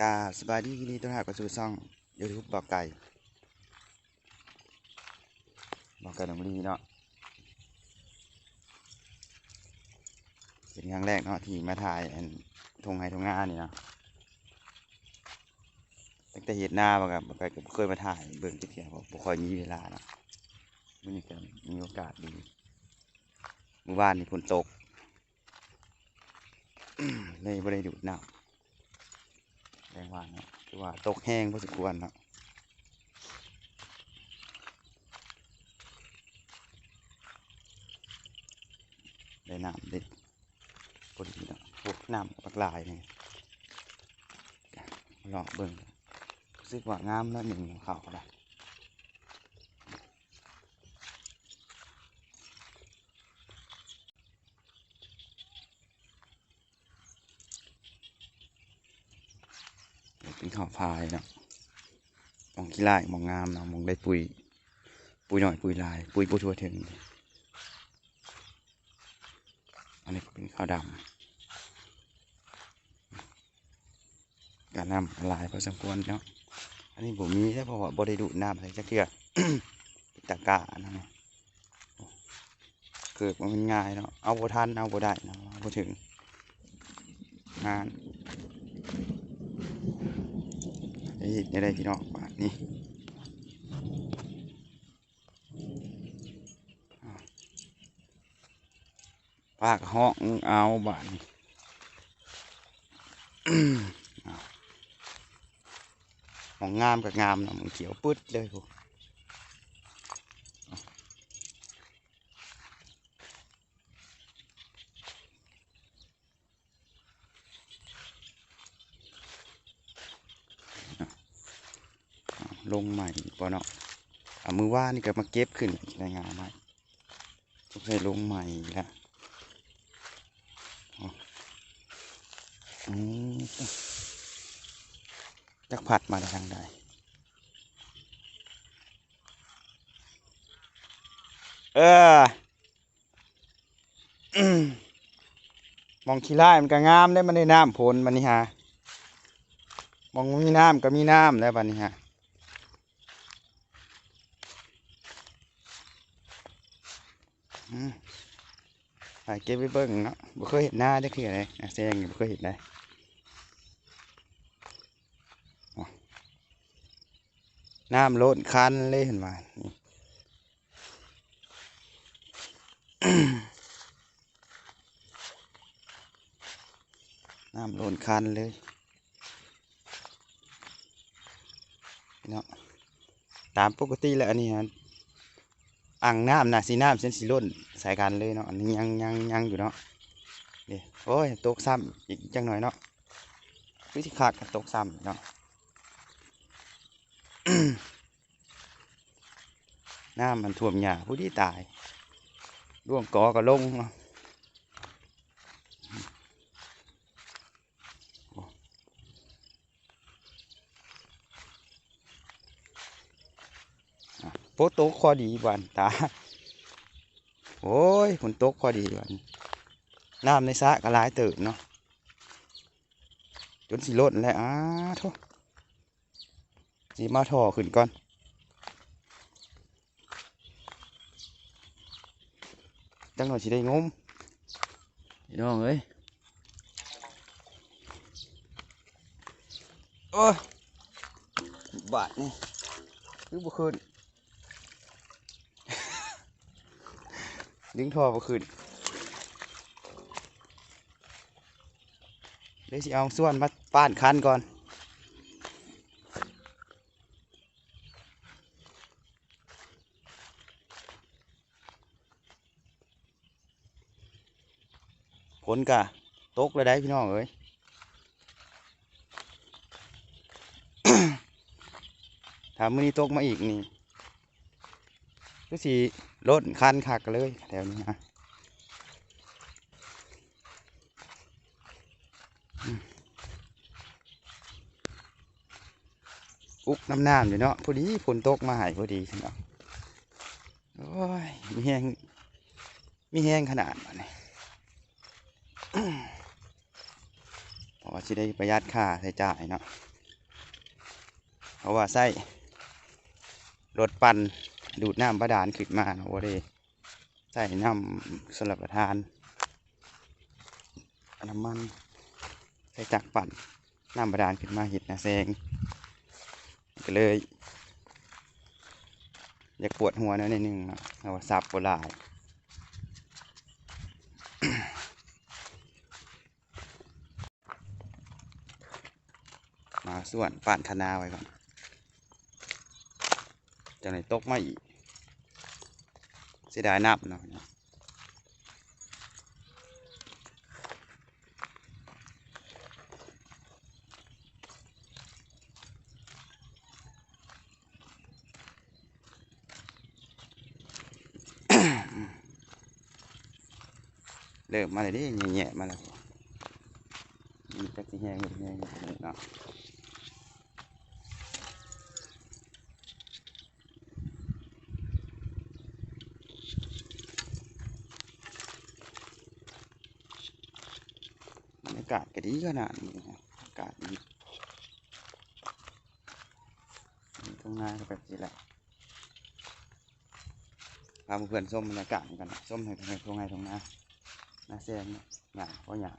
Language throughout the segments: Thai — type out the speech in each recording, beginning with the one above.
กาสบายดีกินดีต้อนรับกระสู่ซ่องยูทูบบอกไก่หนองลีเนาะเป็นครั้งแรกเนาะที่มาถ่ายทงไฮทงงานนี่เนาะตั้งแต่เห็นหน้าบอกกับไก่ก็เคยมาถ่ายเบิ่งติ๊กเดียวบ่ค่อยมีเวลาเนาะมื้อนี้ก็มีโอกาสดีเมื่อวานนี่ฝนตก เลยบ่ได้ดูดน้ำแรงว่าเนาะคือว่าตกแห้งพอสมควรเนาะได้น้ำได้พอดีเนาะพวกน้ำปักลายนี่ลองเบิ่งรู้สึกว่างามแล้วหนึ่งของเขาได้เป็นข้าวพายเนาะมองขี้ไล่มองงามเนาะมองได้ปุ๋ยหน่อยปุ๋ยลายปุ๋ยทั่วถึงอันนี้ก็เป็นข้าวดำการน้ำลายพอสมควรเนาะอันนี้ผมมีแค่เพราะว่าบริดูดน้ำอะไรจะเกลือ ตะกะนะเนาะเกิดมันง่ายเนาะเอาโบทันเอาโบได้เนาะพอถึงงานนี่ได้พี่น้องนี่ปากห้องเอาบ้านมองงามกับงามเนาะมันเขียวปื๊ดเลยพวกลงใหม่ปะเนาะเอามือว่านี่ก็มาเก็บขึ้นในงานใหม่ต้องใช้ลงใหม่แล้วจักผัดมาทางใดเออมองขี้ไล่มันก็งามได้มันได้น้ำผลมันนี่ฮะมองมีน้ำก็มีน้ำแล้วบัดนี้ฮะเก็บไปเบิ้งเนาะบ่เคยเห็นหน้าได้คืออะไรแซงบ่เคยเห็นได้น้ำล้นคันเลยเห็นไหมน้ำล้นคันเลยเนาะตามปกติแล้วอันนี้ฮะอ่างน้ำน่ะสีน้ำเส้นสีล้นใส่กันเลยเนาะอันนี้ยังอยู่เนาะเดี๋ยวโอ้ยตกซ้ำอีกจังหน่อยเนาะวิธีขาดกับตกซ้ำเนาะ น้ำมันท่วมหญ้าผู้ที่ตายร่วงกอก็ลงเนาะโปตกคอดีวันตาโอ้ยฝนตกคอดีวันน้ำในสระก็หลายเติบเนาะจนสิล้นแล้วทุกสีมาท่อขึ้นก่อนจังหน่อยสิได้งมพี่น้องเอ้ยโอ้ยบาดนี่คือบุคืนดึงท่อบุคืนเดี๋ยวสิเอาส่วนมาป้านคันก่อนฝนกะตกเลยได้พี่น้องเอ้ย ถ้ามื้อนี้ตกมาอีกนี่ก็สิรถคันคักเลยแถวนี้นะอุกน้ำอยู่เนาะพอดีฝนตกมาหายพอดีเนาะโอ้ยมีแห้งขนาดนี้พอ ว่าสิได้ประหยัดค่าใช้จ่ายเนาะเพราะว่าใส่รถปั่นดูดน้ำบาดาลขึ้นมาเนาะว่าได้ใส่น้ำสลับประทานน้ำมันใส่จักรปั่นน้ำบาดาลขึ้นมาเห็ดนาแซงก็เลยอยากปวดหัวนิดนึงเนาะเอาว่าสับโบราณมาส่วนปั่นธนาไว้ก่อนจากไหนตกมาอีกเสียดายนับเนาะ เริ่มมาเลยดิแง่ๆมาแล้วมีจักสิแห้งแห้งเนาะบรรยากาศก็ดีขนาดนี้นะอากาศดีตรงหน้าก็แบบนี้แหละพาเพื่อนส้มบรรยากาศกันส้มให้ตรงไหนตรงหน้าหน้าแซงเนี่ยหยาก็หยา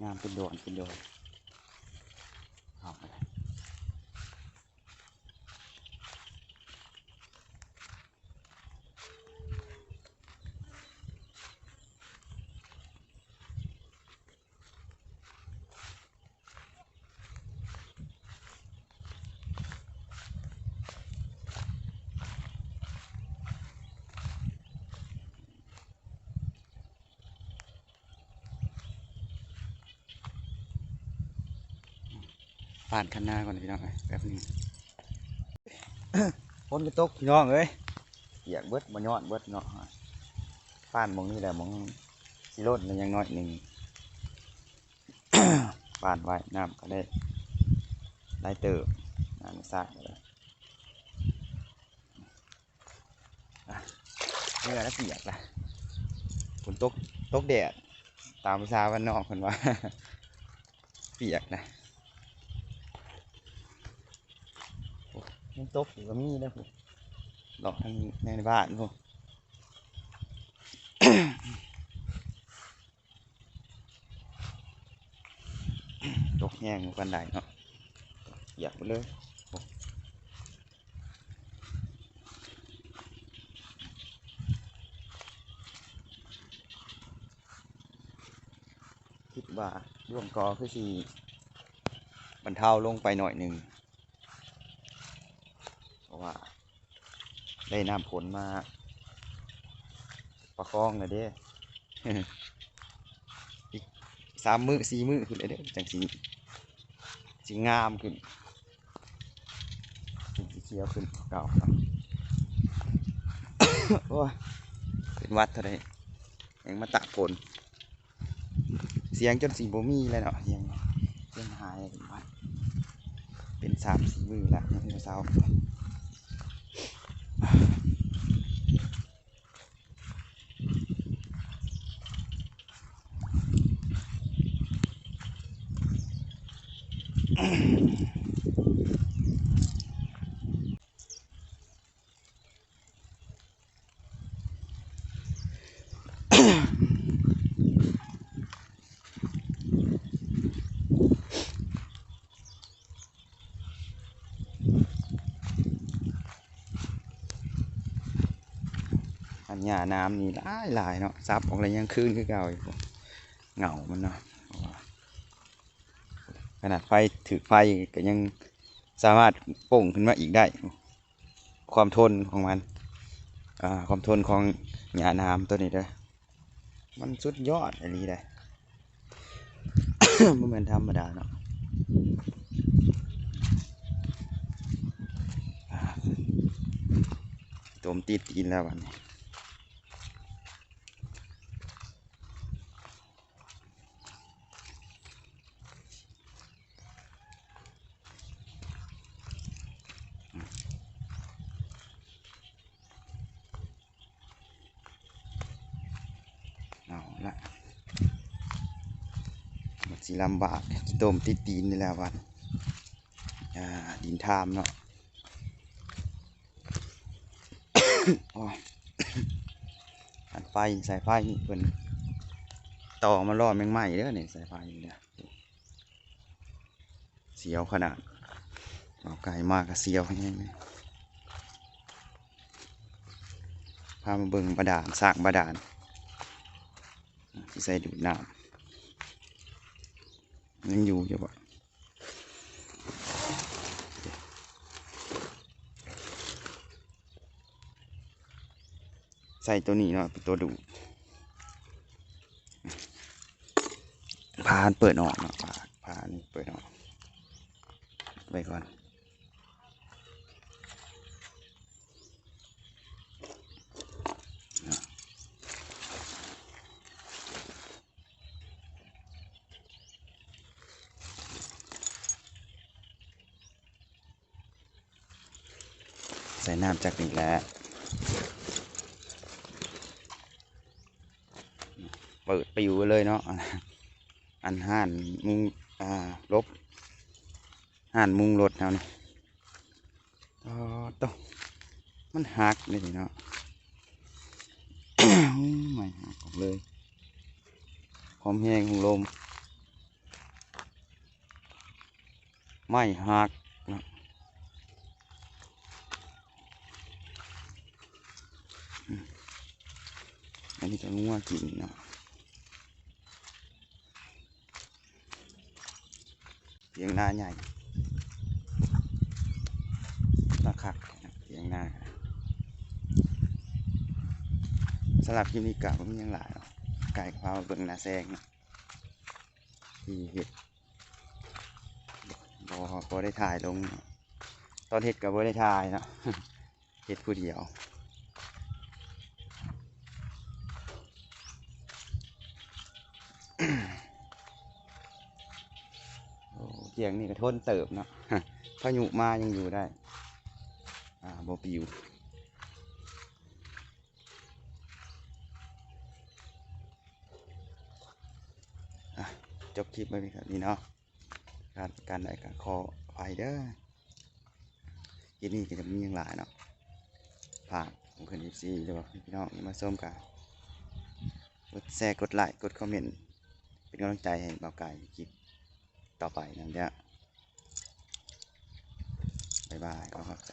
งามเป็นโดนเอาไปผ่านคันหน้าก่อนพี่น้องแป๊บนึง ฝนก็ตกพี่น้องเอ้ยเปียกเบิดบ่ย้อนเบิดเนาะผ่านหมองนี้แหละหมองสิโลดมันยังน้อยหนึ่ง ผ่านไว้น้ำก็ได้เติบน้ำสาดเลยเมื่อแล้วเปียกละฝนตกแดดตามภาษาวันนอกคนว่า เปียกนะยังตกอยู่ก็มีนะผมหลอกทางในบ้านผม ตกแห้งกันได้เนาะอยากไปเลยคิดว่าร่วงกอคือสีบรรเทาลงไปหน่อยหนึ่งเพราะว่าได้น้ำฝนมาประคองเลยเด้ อีก3 มื้อ 4 มื้อขึ้นเลยเด้จังสีงามขึ้นสีเขียวขึ้นเก่าโอ้ยเป็นวัดเท่าไรยังมาตากฝนเสียงจนสีโบมีเลยเนาะยังหายเป็น3-4 มื้อแล้วยังไม่เศร้าอันหญ้าน้ำนี่หลายเนาะซับออกอะไรยังคืนคือเก่าอีกเหงามันเนาะขนาดไฟถือไฟก็ยังสามารถโป่งขึ้นมาอีกได้ความทนของมันความทนของหญ้าน้ำตัวนี้เด้อมันสุดยอดอันนี้เลย มันเหมือนธรรมดาเนาะโจมตีนแล้ววันนี้ สิลำบากกินต้มติดตีนนี่แหละวันดินทามเนาะ โอ้ยอันไฟสายไฟนี่เพิ่นต่อมาล่อแมงไหม้เด้อเนี่ยสายไฟนี่เนี่ยเสียวขนาดเอาไก่มากกับเสียวให้ไงพามาเบิ่งบาดาลสร้างบาดาลที่ใส่ดูดน้ำยังอยู่อยู่บ่ใส่ตัวนี้เนาะเป็นตัวดูดพานเปิดออกเนาะพานนี่เปิดออกไว้ก่อนใส่น้ำจากนี่แหละเปิดปิวเลยเนาะอันห่านมุงลบห่านมุงรถเอานี่ต้องมันหักเลยเนาะ ไม่หักออกเลยความแห้งของลมไม่หักนะอันนี้จะงัวกินเนาะเตียงหน้าใหญ่ตะคักเตียงหน้าสลับกินิกะก็มียังหลายไก่กะเพราเบิ่งหน้าแซงที่เห็ดพอได้ถ่ายลงตอนเห็ดกับพอได้ถ่ายเนาะ เห็ดผู้เดียวเตียงนี่ก็ทนเติบเนาะ พายุมายังอยู่ได้บ่ปิวจบคลิปไปแบบนี้เนาะการได้การคอไฟเด้อที่นี่ก็จะมีอย่างหลายเนาะฝากผมขึ้น14หรือว่าพี่น้องมาส้มกันกดแชร์กดไลค์กดคอมเมนต์เป็นกำลังใจให้เบาไก่คลิปต่อไปนั่นเด้อบ๊ายบายขอบใจ